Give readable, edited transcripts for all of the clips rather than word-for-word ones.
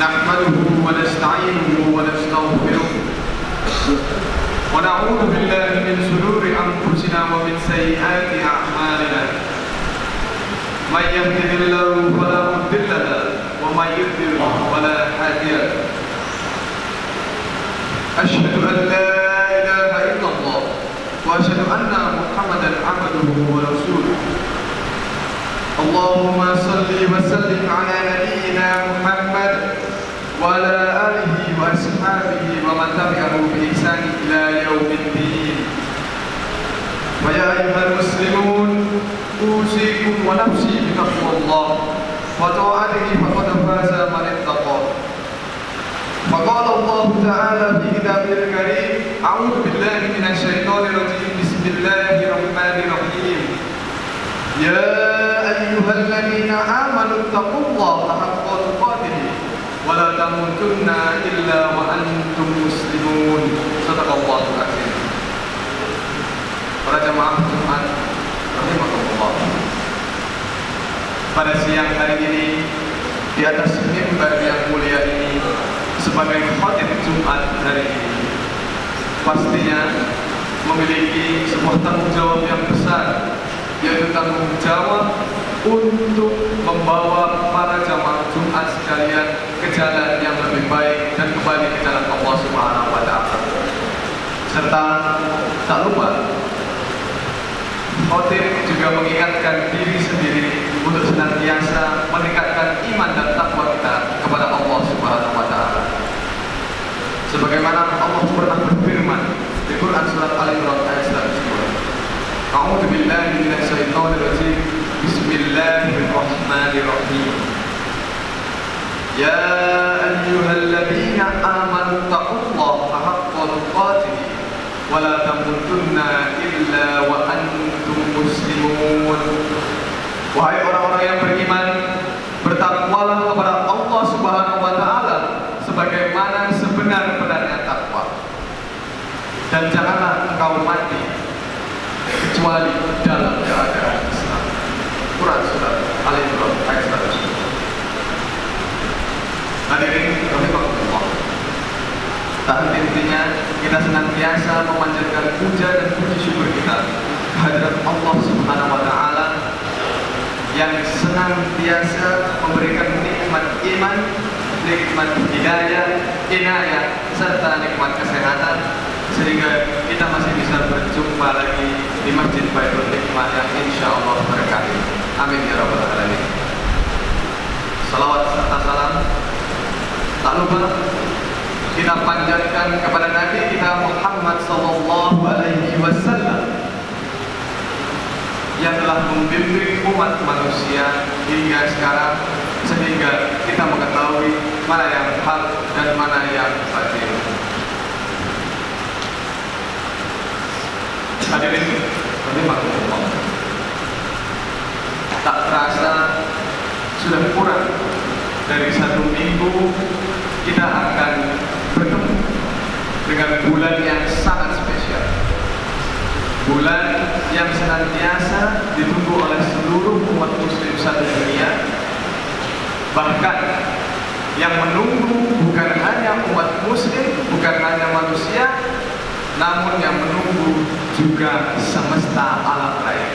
نحمده ونستعينه ونستغفره ونعوذ بالله من شرور أنفسنا ومن سيئات أعمالنا من يهده الله فلا مضل له ومن يضلل فلا هادي له أشهد أن لا إله إلا الله وأشهد أن محمدا عبده ورسوله اللهم صل وسلم على نبينا محمد وعلى آله وأصحابه ومن تبعه بإحسان إلى يوم الدين. ويا أيها المسلمون أوصيكم ونفسي بتقوى الله وطاعته فقد فاز من اتقى. فقال الله تعالى في كتابه الكريم: أعوذ بالله من الشيطان الرجيم بسم الله الرحمن الرحيم يا أيها الذين آمنوا اتقوا الله حق تقاته ولا تموتن إلا وأنتم مسلمون. Shadaqallahul Azim. Para jamaah Jumat rahimakumullah. Pada siang hari ini di atas mimbar yang mulia ini sebagai khatib Jumat hari ini pastinya memiliki sebuah tanggung jawab yang besar, yaitu tanggung jawab untuk membawa para jamaah Jumat sekalian ke jalan yang lebih baik dan kembali ke jalan Allah Subhanahu wa Ta'ala. Serta tak lupa khatib juga mengingatkan diri sendiri untuk senantiasa meningkatkan iman dan takwa kita kepada Allah Subhanahu wa Ta'ala. Sebagaimana Allah pernah berfirman di Quran surat Al-Imran ayat 110. A'udzu billahi minasy syaithanir rajim. Bismillahirrahmanirrahim. Ya ayyuhalladzina amanu taqullaha haqqa tuqatih wa la tamutunna illa wa antum muslimun. Wahai orang-orang yang beriman, bertakwalah kepada Allah Subhanahu wa Ta'ala sebagaimana sebenar-benarnya takwa. Dan janganlah engkau mati kecuali dalam keadaan Islam. Quran surat Al-Imran ayat 110. Hadirin rahimakumullah. Tak henti-hentinya kita senantiasa memanjatkan puja dan puji syukur kita kehadirat Allah Subhanahu wa Ta'ala yang senantiasa memberikan nikmat iman, nikmat hidayah, inayah, serta nikmat kesehatan, sehingga kita masih bisa berjumpa lagi di Masjid Baitul Hikmah yang insya Allah berkah. Amin ya rabbal alamin. Salawat serta salam tak lupa kita panjatkan kepada Nabi kita Muhammad sallallahu alaihi wasallam yang telah membimbing umat manusia hingga sekarang, sehingga kita mengetahui mana yang hak dan mana yang batil. Hadirin rahimakumullah. Tak terasa sudah kurang dari 1 minggu kita akan bertemu dengan bulan yang sangat spesial, bulan yang senantiasa ditunggu oleh seluruh umat muslim satu dunia. Bahkan yang menunggu bukan hanya umat muslim, bukan hanya manusia, namun yang menunggu juga semesta alam raya.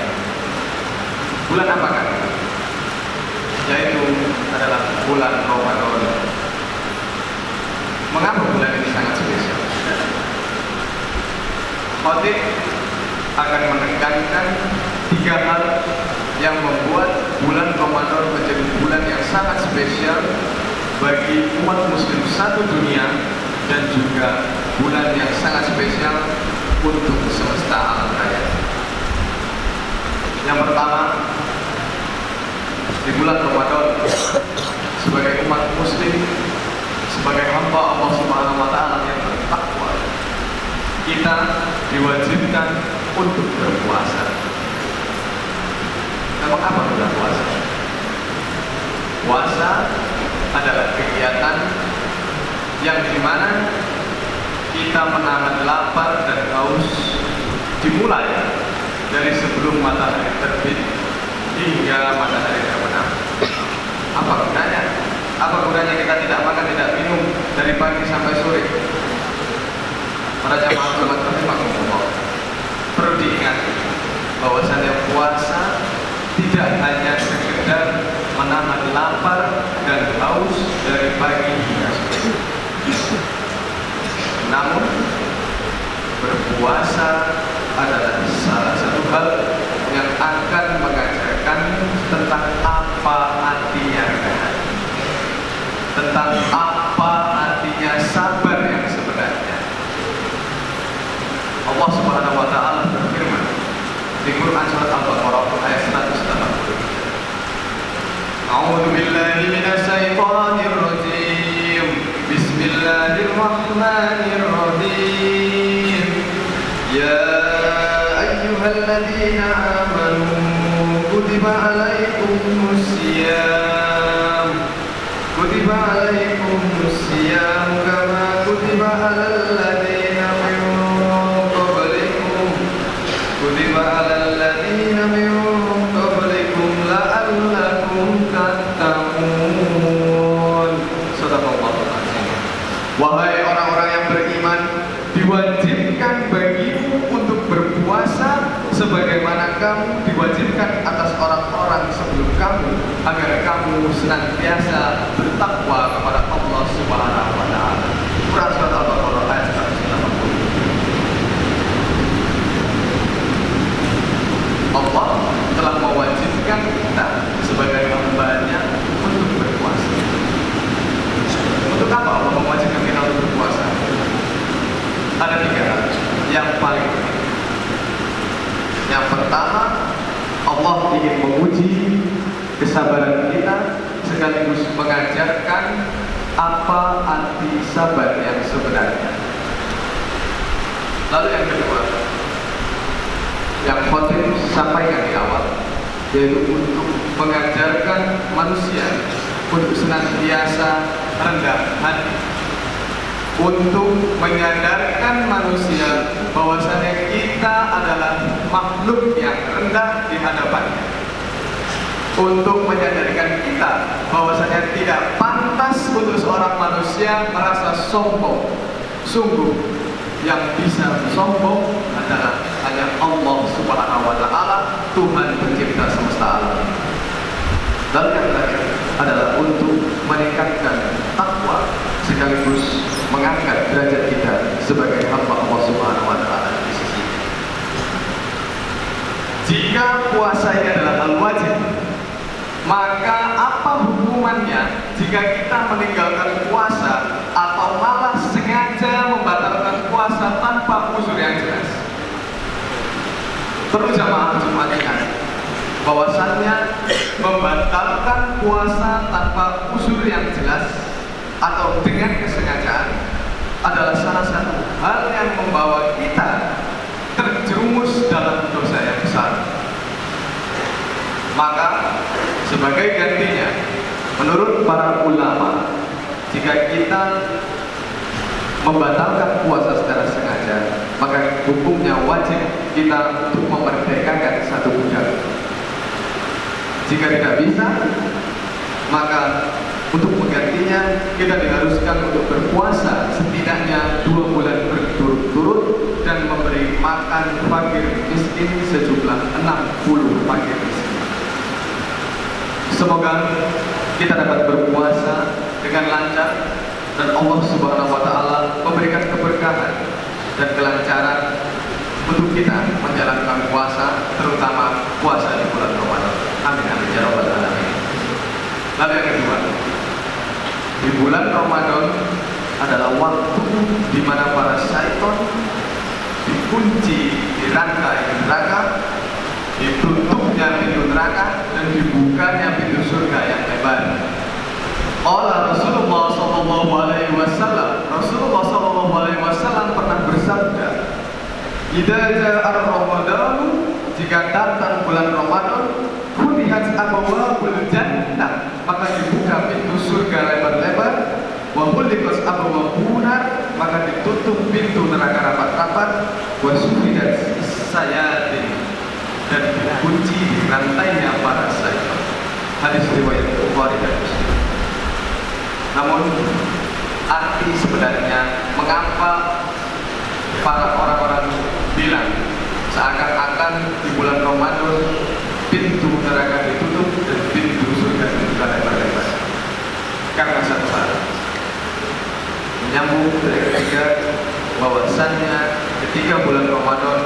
Bulan apakah? Yaitu adalah bulan Ramadan. Mengapa bulan ini sangat spesial? Khatib akan menekankan 3 hal yang membuat bulan Ramadan menjadi bulan yang sangat spesial bagi umat muslim satu dunia, dan juga bulan yang sangat spesial untuk semesta alam raya. Yang pertama, di bulan Ramadan sebagai umat muslim, sebagai hamba Allah Subhanahu wa Ta'ala yang bertakwa, kita diwajibkan untuk berpuasa. Namun apa itu puasa? Puasa adalah kegiatan yang dimana kita menahan lapar dan haus dimulai dari sebelum matahari terbit hingga matahari terbenam. Apa gunanya? Apa gunanya kita tidak makan, tidak dari pagi sampai sore. Para jamaah sholat rahimakumullah, perlu diingat bahwasanya puasa tidak hanya sekedar menahan lapar dan haus dari pagi hingga sore. Namun berpuasa adalah salah satu hal yang akan mengajarkan tentang apa artinya rehat, tentang apa artinya sabar yang sebenarnya. Allah Subhanahu wa taala berfirman di Quran surat Al-Baqarah ayat 183. A'udzu billahi minasy syaithanir rajim. Bismillahirrahmanirrahim. Ya ayyuhalladzina amanu kutiba alaikumus syiyam. Kutiba alaikumus syiyam kama kutiba alal ladzina min qablikum. Kutiba alal ladzina min qablikum la'allakum tattaqun. Shadaqallahu azim. Wahai orang-orang yang beriman, diwajibkan bagimu untuk berpuasa sebagaimana kamu diwajibkan atas orang-orang sebelum kamu, agar kamu senantiasa bertakwa kepada Allah Subhanahu wa taala. Quran surat Al-Baqarah ayat 180. Allah telah mewajibkan kita sebagai hamba-Nya untuk berpuasa. Untuk apa Allah mewajibkan kita untuk berpuasa? Ada 3 hal yang paling penting. Yang pertama, Allah ingin menguji kesabaran kita sekaligus mengajarkan apa arti sabar yang sebenarnya. Lalu yang kedua, yang khotib sampaikan di awal, yaitu untuk mengajarkan manusia untuk senantiasa rendah hati, untuk menyadarkan manusia bahwasanya kita adalah makhluk yang rendah di hadapannya, untuk menyadarkan kita bahwasanya tidak pantas untuk seorang manusia merasa sombong. Sungguh yang bisa sombong adalah hanya Allah Subhanahu wa taala, Tuhan pencipta semesta alam. Dan yang terakhir adalah untuk meningkatkan takwa sekaligus mengangkat derajat kita sebagai hamba Allah Subhanahu wa taala di sisi. Jika puasa ini adalah hal wajib, maka apa hukumannya jika kita meninggalkan puasa atau malah sengaja membatalkan puasa tanpa uzur yang jelas? Perlu jamaah Jumat ingat bahwasannya membatalkan puasa tanpa uzur yang jelas atau dengan kesengajaan adalah salah satu hal yang membawa kita terjerumus dalam dosa yang besar. Maka sebagai gantinya, menurut para ulama, jika kita membatalkan puasa secara sengaja, maka hukumnya wajib kita untuk memerdekakan satu budak. Jika tidak bisa, maka untuk menggantinya kita diharuskan untuk berpuasa setidaknya 2 bulan berturut-turut dan memberi makan fakir miskin sejumlah 60 fakir miskin. Semoga kita dapat berpuasa dengan lancar dan Allah Subhanahu wa taala memberikan keberkahan dan kelancaran untuk kita menjalankan puasa, terutama puasa di bulan Ramadan. Amin amin ya rabbal alamin. Lalu yang kedua, di bulan Ramadan adalah waktu di mana para syaitan dikunci di rantai neraka, ditutupnya pintu neraka dan dibukanya pintu surga yang lebar. Allah Rasulullah Sallallahu Alaihi Wasallam pernah bersabda, "Idza ja'a Ramadan, jika datang bulan Ramadan, futihat abwabul jannah, maka dibuka pintu surga lebar-lebar, wa ghulqat abwabun nar, maka ditutup pintu neraka rapat-rapat, wa sufidat sayatin, dan dikunci rantainya para syaitan." Hadis riwayat Bukhari dan Muslim. Namun arti sebenarnya mengapa para orang-orang bilang seakan-akan di bulan Ramadan pintu neraka ditutup dan pintu surga dibuka lebar-lebar. Karena satu hal, menyambung dari ketiga, bahwasannya ketika bulan Ramadan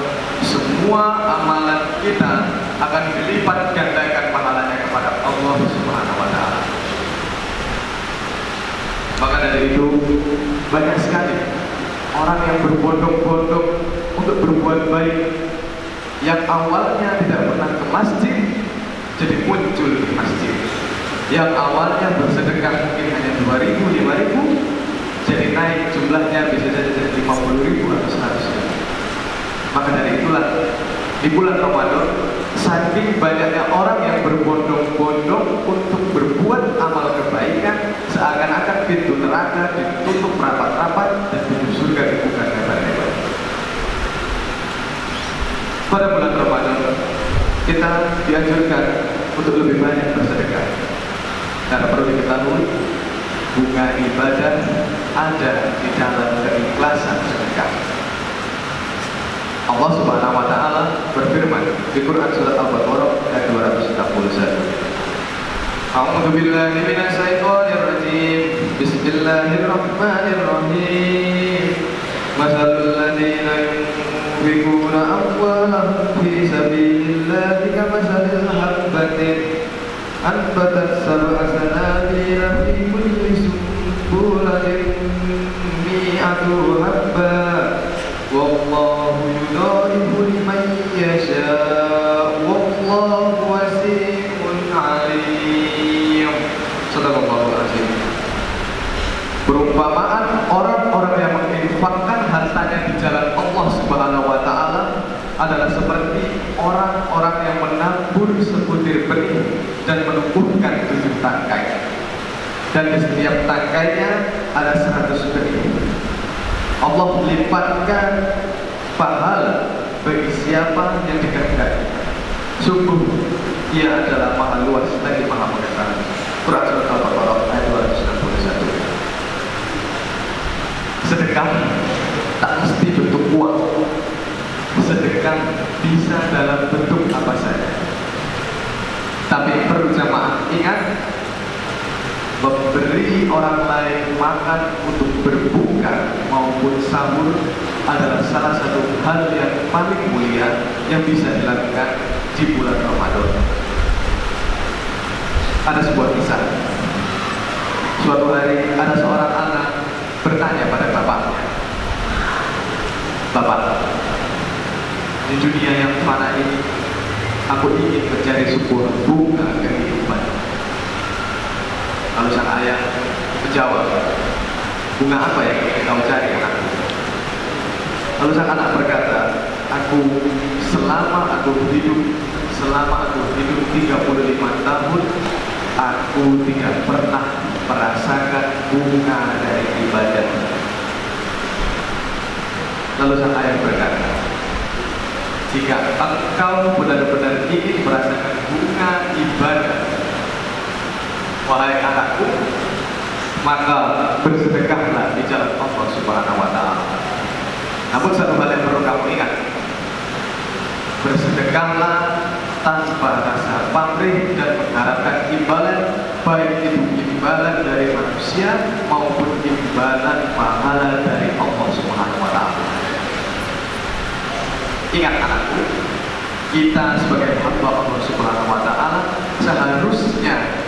semua amalan kita akan dilipat gandakan pahalanya kepada Allah Subhanahu wa Ta'ala. Maka dari itu banyak sekali orang yang berbondong-bondong untuk berbuat baik, yang awalnya tidak pernah ke masjid jadi muncul di masjid, yang awalnya bersedekah mungkin hanya 2.000, 5.000 jadi naik jumlahnya, bisa jadi 50.000 atau 100.000. Maka dari itulah di bulan Ramadan saking banyaknya orang yang berbondong-bondong untuk berbuat amal kebaikan, seakan-akan pintu neraka ditutup rapat-rapat dan pintu surga dibuka lebar-lebar. Pada bulan Ramadan kita dianjurkan untuk lebih banyak bersedekah. Karena perlu diketahui, bunga ibadah ada di dalam keikhlasan sedekah. Allah Subhanahu wa Ta'ala berfirman di Quran surat Al-Baqarah ayat 261. A'udzu billahi minasy syaithanir rajim. Bismillahirrahmanirrahim. Masalul ladzina yunfiquna amwalahum fi sabilillahi kamathalil habbatin anbatat sab'a sanabila fi kulli sunbulatin mi'atu habbah wallahu yudhaifu liman yasha wallahu wasi'un 'alim. Sadaqallahul azim. Perumpamaan orang-orang yang menginfakkan hartanya di jalan Allah Subhanahu wa Ta'ala adalah seperti orang-orang yang menabur sebutir benih dan menumbuhkan 7 tangkai, dan di setiap tangkainya ada 100 benih. Allah lipatkan pahala bagi siapa yang dikehendaki. Sungguh Ia adalah Maha Luas lagi Maha Mengetahui. Quran surat Al-Baqarah ayat 261. Sedekah tak mesti bentuk uang. Sedekah bisa dalam bentuk apa saja. Tapi perlu jamaah ingat, memberi orang lain makan untuk berbuka maupun sahur adalah salah satu hal yang paling mulia yang bisa dilakukan di bulan Ramadan. Ada sebuah kisah. Suatu hari ada seorang anak bertanya pada bapaknya, "Bapak, di dunia yang fana ini aku ingin mencari sebuah bunga kehidupan." Lalu sang ayah menjawab, "Bunga apa yang ingin kau cari, anakku?" Lalu sang anak berkata, selama aku hidup 35 tahun, aku tidak pernah merasakan bunga dari ibadah." Lalu sang ayah berkata, "Jika engkau benar-benar ingin merasakan bunga ibadah, wahai anakku, maka bersedekahlah di jalan Allah Subhanahu wa Ta'ala. Namun satu hal yang perlu kamu ingat, bersedekahlah tanpa rasa pamrih dan mengharapkan imbalan, baik itu imbalan dari manusia maupun imbalan pahala dari Allah Subhanahu wa Ta'ala. Ingat anakku, kita sebagai hamba Allah Subhanahu wa Ta'ala seharusnya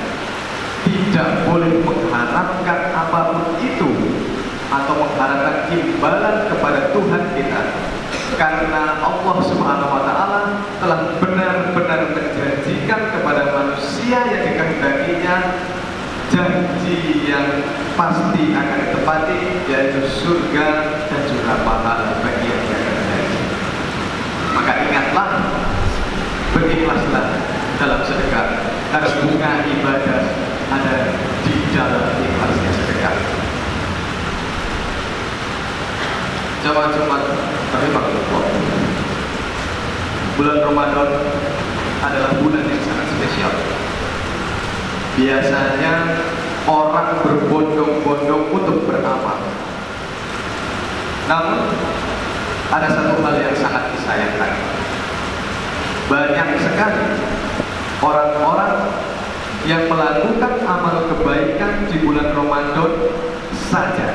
tidak boleh mengharapkan apapun itu atau mengharapkan imbalan kepada Tuhan kita, karena Allah Subhanahu wa Ta'ala telah benar-benar menjanjikan kepada manusia yang dikehendakinya janji yang pasti akan ditepati, yaitu surga dan juga pahala bagi yang dikehendaki. Maka ingatlah, berikhlaslah dalam sedekah, karena bunga ibadah ada di dalam ikhlasnya sedekah. Jamaah Jumat rahimahullah, bulan Ramadan adalah bulan yang sangat spesial. Biasanya orang berbondong-bondong untuk beramal. Namun ada satu hal yang sangat disayangkan. Banyak sekali orang-orang yang melakukan amal kebaikan di bulan Ramadan saja.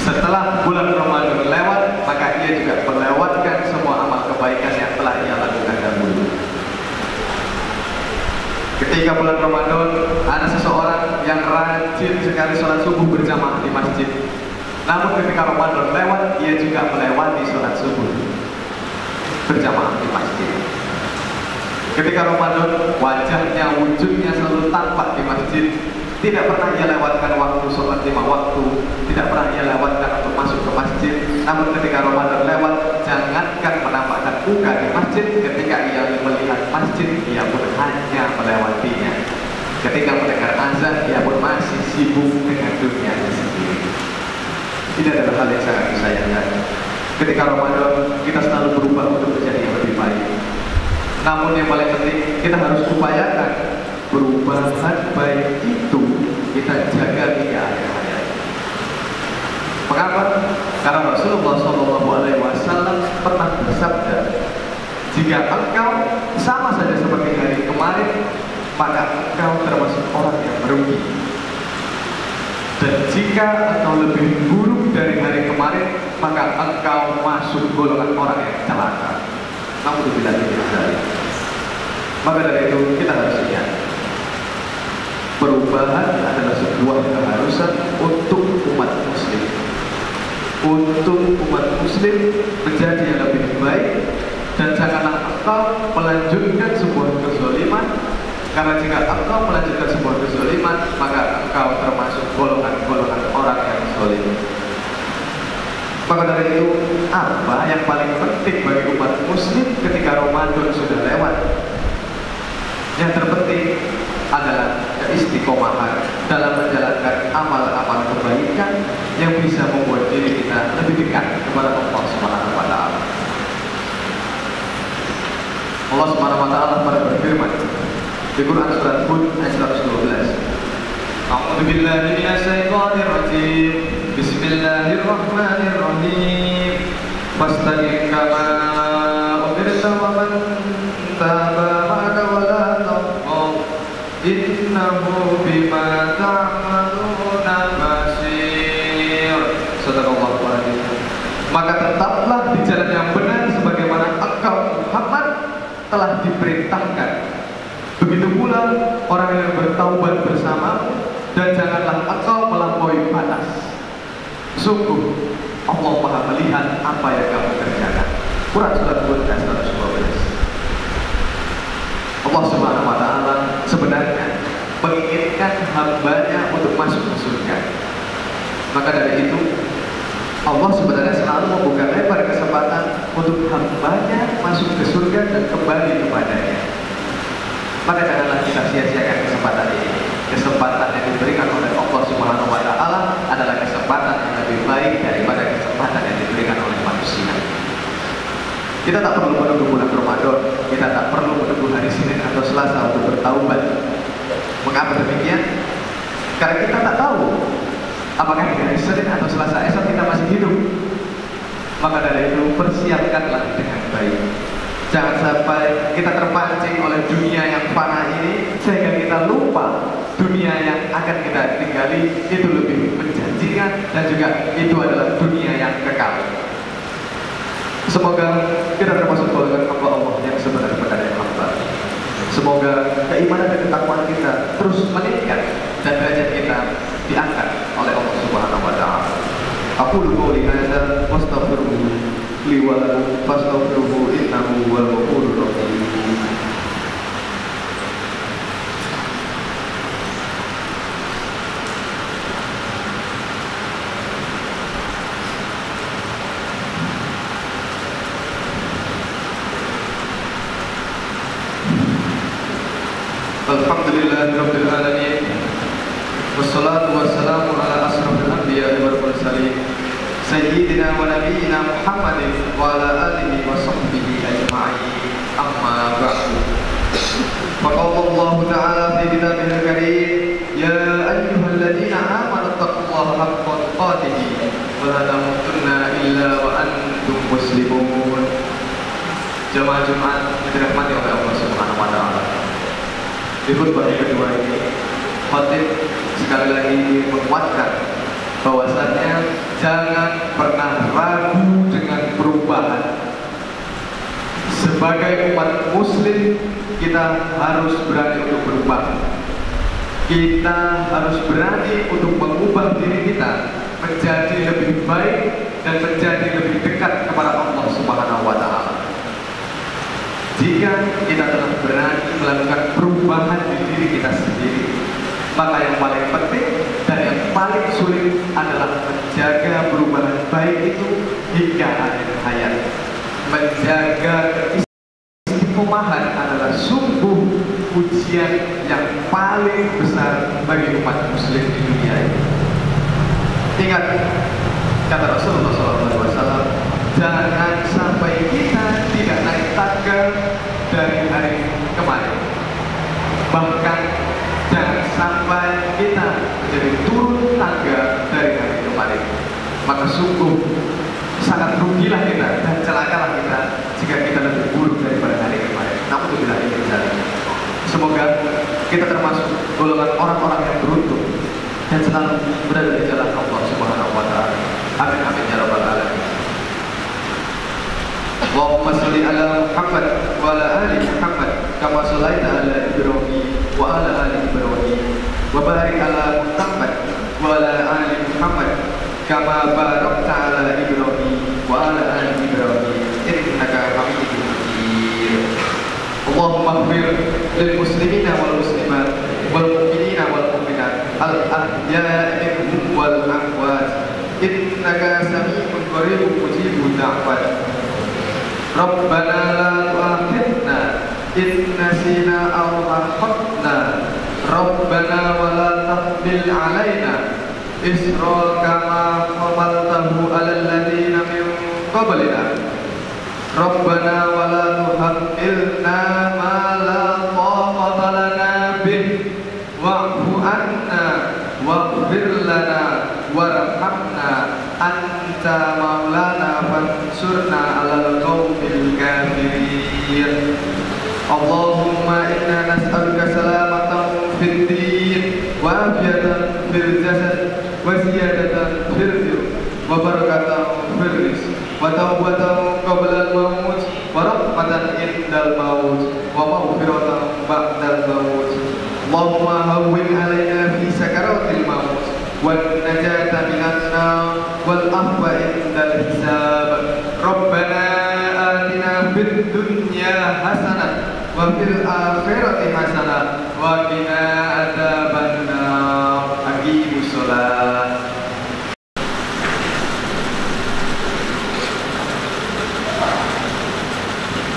Setelah bulan Ramadan lewat, maka ia juga melewatkan semua amal kebaikan yang telah ia lakukan dahulu. Ketika bulan Ramadan, ada seseorang yang rajin sekali sholat subuh berjamaah di masjid. Namun ketika Ramadan lewat, ia juga melewati sholat subuh berjamaah di masjid. Ketika Ramadan, wajahnya, wujudnya selalu tampak di masjid. Tidak pernah ia lewatkan waktu sholat 5 waktu, tidak pernah ia lewatkan untuk masuk ke masjid. Namun ketika Ramadan lewat, jangankan menampakkan muka di masjid, ketika ia melihat masjid, ia pun hanya melewatinya. Ketika mendengar azan, ia pun masih sibuk dengan dunianya sendiri. Ini adalah hal yang sangat disayangkan. Ketika Ramadan, kita selalu berubah untuk menjadi yang lebih baik. Namun yang paling penting, kita harus upayakan perubahan baik itu kita jaga hingga akhir hayat. Mengapa? Karena Rasulullah SAW pernah bersabda, jika engkau sama saja seperti hari kemarin, maka engkau termasuk orang yang merugi. Dan jika engkau lebih buruk dari hari kemarin, maka engkau masuk golongan orang yang celaka. Namun tidak terjadi. Maka dari itu kita harus ingat, perubahan adalah sebuah keharusan untuk umat muslim. Untuk umat muslim menjadi yang lebih baik, dan janganlah engkau melanjutkan sebuah kezaliman, karena jika engkau melanjutkan sebuah kezaliman, maka engkau termasuk golongan-golongan orang yang zalim. Maka dari itu, apa yang paling penting bagi umat muslim ketika Ramadan sudah lewat? Yang terpenting adalah keistiqomahan dalam menjalankan amal-amal kebaikan yang bisa membuat diri kita lebih dekat kepada Allah Subhanahu wa taala. Allah Subhanahu wa taala berfirman di Quran surat Hud ayat 112. A'udzu billahi minasy syaithanir rajim. Bismillahirrahmanirrahim. Fastaqim kama umirta wa man taba ma'aka wa la taghaw innahu bima ta'maluna basir. Sadaqallahu alazim. Maka tetaplah di jalan yang benar sebagaimana engkau Muhammad telah diperintahkan. Begitu pula orang yang bertaubat bersamamu, dan janganlah engkau melampaui batas. Sungguh Allah Maha melihat apa yang kamu kerjakan. Quran surat Hud ayat 112. Allah Subhanahu wa taala sebenarnya menginginkan hambanya untuk masuk ke surga. Maka dari itu Allah sebenarnya selalu membuka lebar kesempatan untuk hambanya masuk ke surga dan kembali kepadanya. Maka janganlah kita sia-siakan kesempatan ini. Kesempatan yang diberikan oleh Allah Subhanahu wa taala adalah kesempatan yang lebih baik daripada kesempatan yang diberikan oleh manusia. Kita tak perlu menunggu bulan Ramadan, kita tak perlu menunggu hari Senin atau Selasa untuk bertaubat. Mengapa demikian? Karena kita tak tahu apakah di hari Senin atau Selasa esok kita masih hidup. Maka dari itu persiapkanlah dengan baik. Jangan sampai kita terpancing oleh dunia yang fana ini sehingga kita lupa dunia yang akan kita tinggali itu lebih menjanjikan, dan juga itu adalah dunia yang kekal. Semoga kita termasuk golongan hamba Allah yang sebenar-benarnya hamba. Semoga keimanan dan ketakwaan kita terus meningkat dan derajat kita diangkat oleh Allah Subhanahu wa taala. Aqulu qouli hadza wastaghfiruhu li wa lakum fastaghfiruhu innahu huwal ghafurur rahim. Alhamdulillahirabbil alamin. Wassalatu wassalamu ala asrofil anbiya'i wal mursalin sayyidina wa nabiyyina Muhammadin wa ala alihi wa sahbihi ajma'in. Amma ba'du. Faqala Allah ta'ala fi kitabihil karim, ya ayyuhalladzina amanu taqullaha Allah haqqa tuqatih wa la tamutunna illa wa antum muslimun. Jamaah Jumat yang dirahmati oleh Allah Subhanahu wa taala. Di khutbah yang kedua ini, khatib sekali lagi menguatkan bahwasannya jangan pernah ragu dengan perubahan. Sebagai umat muslim, kita harus berani untuk berubah. Kita harus berani untuk mengubah diri kita menjadi lebih baik dan menjadi lebih dekat kepada Allah Subhanahu wa taala. Jika kita telah berani melakukan perubahan di diri kita sendiri, maka yang paling penting dan yang paling sulit adalah menjaga perubahan baik itu hingga akhir hayat. Menjaga keistiqomahan adalah sungguh ujian yang paling besar bagi umat muslim di dunia ini. Ingat kata Rasulullah SAW, jangan sampai kita tidak naik tangga dari hari kemarin. Bahkan jangan sampai kita menjadi turun tangga dari hari kemarin. Maka sungguh sangat rugilah kita dan celakalah kita jika kita lebih buruk daripada hari kemarin. Namun itu tidak ingin terjadi. Semoga kita termasuk golongan orang-orang yang beruntung dan selalu berada di jalan Allah Subhanahu wa taala. Amin amin ya rabbal alamin. Allahumma shalli ala Muhammad wa ala ali Muhammad kama shallaita ala Ibrahim wa ala ali Ibrahim wa barik ala Muhammad wa ala ali Muhammad kama barakta ala Ibrahim wa ala ali Ibrahim innaka Hamidum Majid. Allahumma ighfir lil muslimina wal muslimat wal mu'minina wal mu'minat al ahya'i minhum wal amwat innaka sami'un qaribun mujibud da'wat. Rabbana la tu'akhidna in nasina aw akhtana. Rabbana wa la tahmil 'alaina isra kama hamaltahu 'alal ladzina min qablina. Rabbana wa la tuhammilna ma la taqata lana bih wa'fu 'anna waghfir lana warhamna anta maulana fansurna 'alal qaumil kafirin. Allahumma inna nas'aluka salamatan fid din wa afiyatan fil jasad wa ziyadatan fil rizq wa barakatan fil rizq wa tawbatan qabla al-maut wa rahmatan indal maut wa maghfiratan ba'dal maut. Allahumma hawwin 'alaina fi sakaratil maut wan najata minan nar wal afwa indal hisab. Rabbana atina fid dunya hasanah wa fil akhirati hasanah wa qina adzabannar. Aqimus shalah.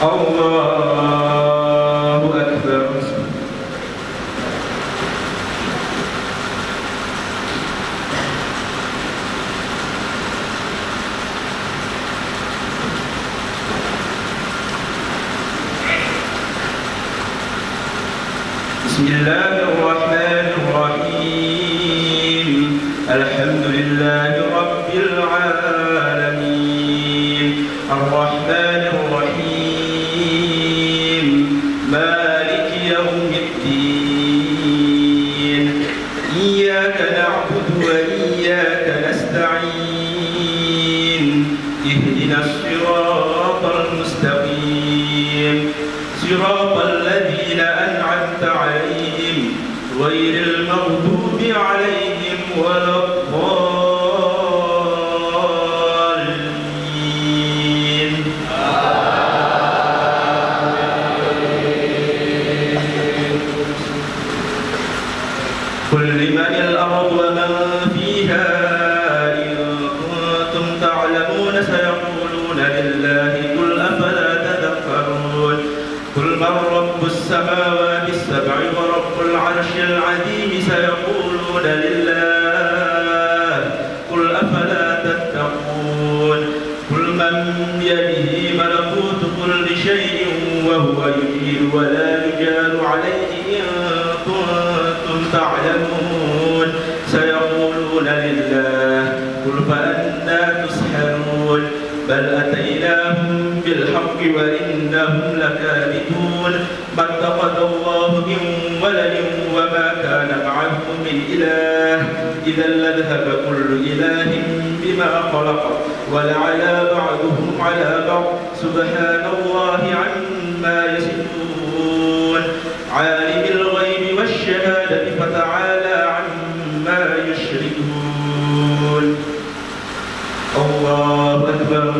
Allahu akbar. Bismillahirrahmanirrahim. Alhamdulillahi rabbil alamin. Ar-Rahmanir Rahim. Maliki yawmiddin. Iyyaka na'budu wa iyyaka nasta'in. Ihdinas siratal mustaqim. Siratal ladzina an'amta 'alaihim ghairil maghdubi 'alaihim waladdallin. Qul limanil ardu wa man fiha in kuntum ta'lamuna sayaquluna lillahi qul afala tadhakkarun. Qul man rabbus samawati as-sab'i wa rabbul 'arshil 'azim sayaquluna lillah qul afala tattaqun. Qul man biyadihi malakutu kulli shay'in wa huwa yujiru wa la yujaru 'alayhi in kuntum ta'lamun sayaquluna lillah وإنهم لكاذبون ما اتخذ الله من ولد وما كان معه من إله إذا لذهب كل إله بما خلق ولعلى بعضهم على بعض سبحان الله عما يصفون عالم الغيب والشهادة فتعالى عما يشركون الله أكبر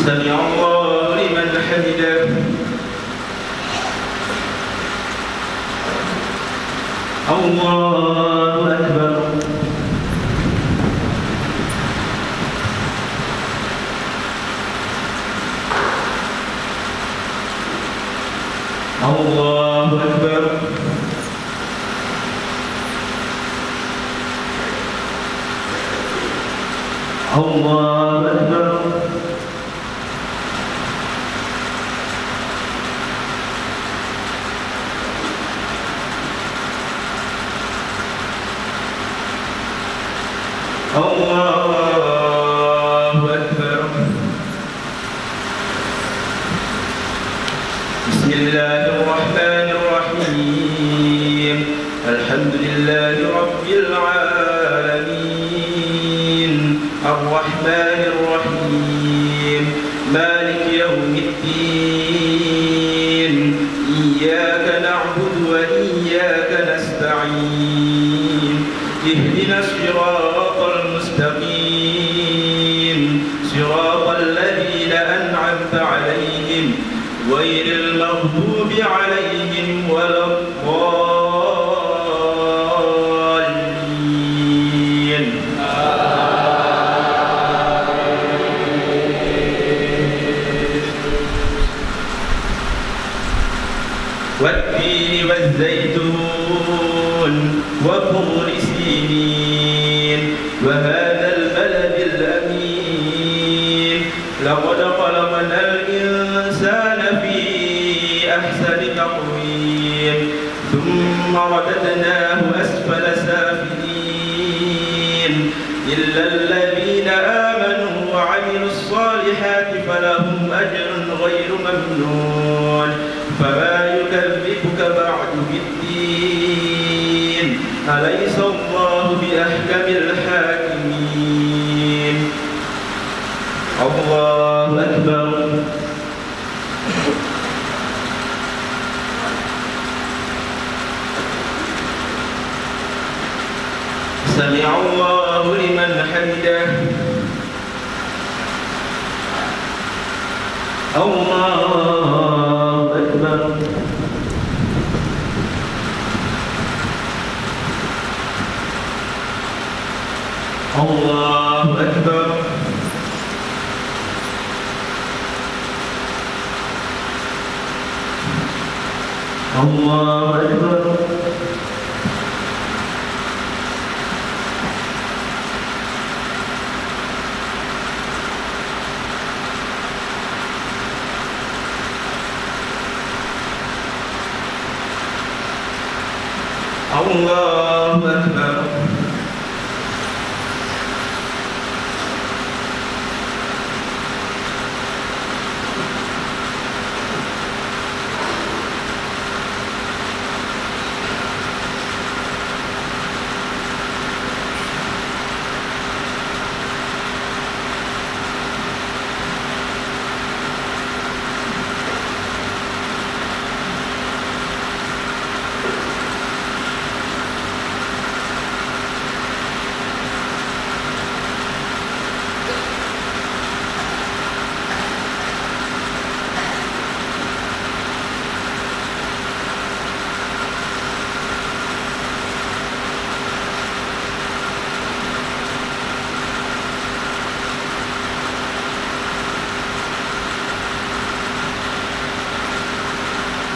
سمع الله لمن حمده الله أكبر الله أكبر الله أكبر الله أكبر بسم الله الرحمن الرحيم الحمد لله رب العالمين الرحمن الرحيم مالك يوم الدين إياك نعبد وإياك نستعين اهدنا الصراط المستقيم صراط الذين أنعمت عليهم غير المغضوب عليهم ولا الضالين والتين والزيتون وطور سينين وهذا البلد الأمين لقد خلقنا الإنسان في أحسن تقويم ثم رددناه أسفل سافلين إلا الذين آمنوا وعملوا الصالحات فلهم أجر غير ممنون فما يكذبك بعد بالدين أليس الله بأحكم الحاكمين الله أكبر سمع الله لمن حمده الله أكبر الله أكبر الله أكبر الله أكبر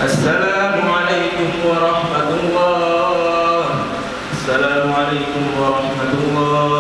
السلام عليكم ورحمة الله. السلام عليكم ورحمة الله.